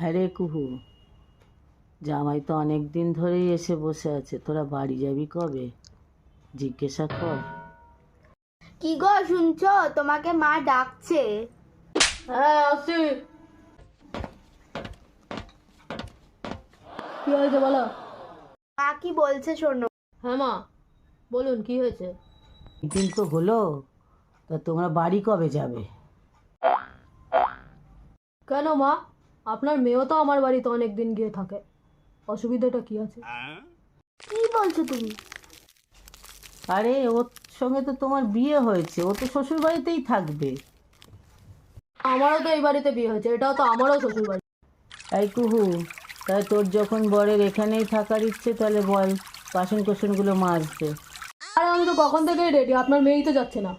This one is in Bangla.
হ্যাঁ রে কুহু, জামাই তো অনেক দিন ধরেই এসে বসে আছে, তোরা বাড়ি যাবি কবে জিজ্ঞাসা কর। কি গো শুনছো? তোমাকে মা ডাকছে। হ্যাঁ আসি। কি হয়েছে বলো? মা কি বলছে শোনো। হ্যাঁ মা বলুন, কি হয়েছে? দিন তো হলো, তা তোমরা বাড়ি কবে যাবে? কেন মা, আপনার মেয়েও তো আমার বাড়িতে অনেক দিন গিয়ে থাকে, অসুবিধাটা কি আছে? কি বলছো তুমি? আরে ওর সঙ্গে তো তোমার বিয়ে হয়েছে, ও তো শ্বশুর বাড়িতেই থাকবে। আমারও তো এই বাড়িতে বিয়ে হয়েছে, এটাও তো আমারও শ্বশুর বাড়ি। তাই কুহু, তাই তোর যখন বরের এখানেই থাকার ইচ্ছে তাহলে বল বাসন কোসনগুলো মাজতে। আরে আমি তো কখন থেকেই রেডি, আপনার মেয়েই তো যাচ্ছে না।